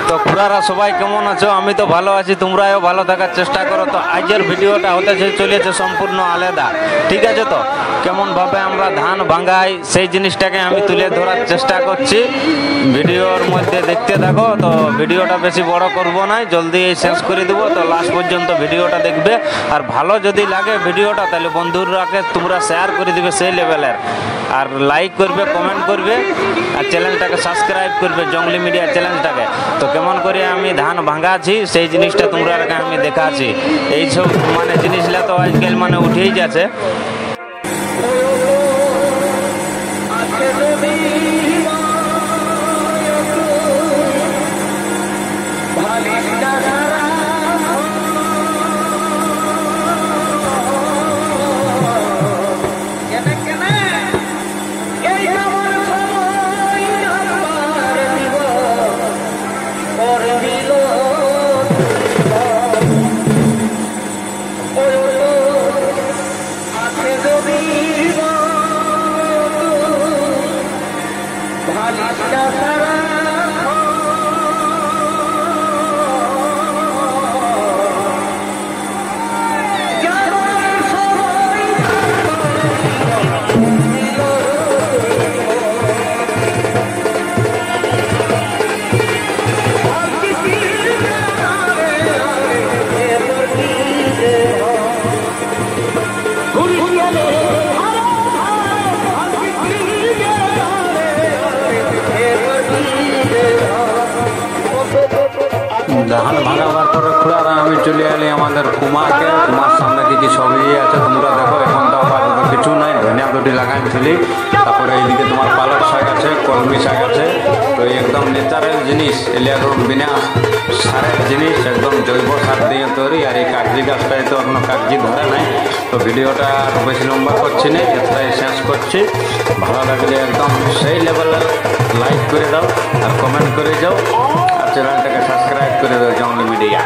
তো খুড়ারা সবাই কেমন আছো? আমি তো ভালো আছি, তোমরাও ভালো থাকার চেষ্টা করো। তো আজকের ভিডিওটা হতে চলেছে সম্পূর্ণ আলাদা, ঠিক আছে? তো কেমন ভাবে আমরা ধান ভাঙাই সেই জিনিসটাকে আমি তুলে ধরার চেষ্টা করছি। ভিডিওর মধ্যে দেখতে থাকো। তো ভিডিওটা বেশি বড় করব না, জলদি শেষ করে দেবো। তো লাস্ট পর্যন্ত ভিডিওটা দেখবে, আর ভালো যদি লাগে ভিডিওটা তাহলে বন্ধুরাকে তোমরা শেয়ার করে দিবে সেই লেভেলের, আর লাইক করবে, কমেন্ট করবে, আর চ্যানেলটাকে সাবস্ক্রাইব করবে, জঙ্গলি মিডিয়া চ্যানেলটাকে। তো কেমন করে আমি ধান ভাঙাছি সেই জিনিসটা তোমরা আমি দেখাচ্ছি। এইসব মানে জিনিসগুলা তো আজকাল মানে উঠেই যাচ্ছে। ধান ভাঙাবার পরে খুড়ারা আমি চলে এলি আমাদের কুমারকে। কুমার সামনে কিছু ছবি আছে, তোমরা দেখো। এখন তো আবার কিছু নাই, ধনিয়া দুটি লাগাইছিলি। তারপরে এইদিকে তোমার পালক শাক আছে, কলমি শাক আছে। তো একদম ন্যাচারাল জিনিস, এলিয়ার বিনা সারের জিনিস, একদম জৈব সার দিয়ে তৈরি। আর এই কাগজি গাছটাই তো এখনো কাগজি ধরে নাই। তো ভিডিওটা বেশি লম্বা করছি না, এতটাই শেষ করছি। ভালো লাগলে একদম সেই লেভেলের লাইক করে দাও, আর কমেন্ট করে যাও, আর চ্যানেলটাকে সাবস্ক্রাইব করে দাও, জঙ্গলি মিডিয়া।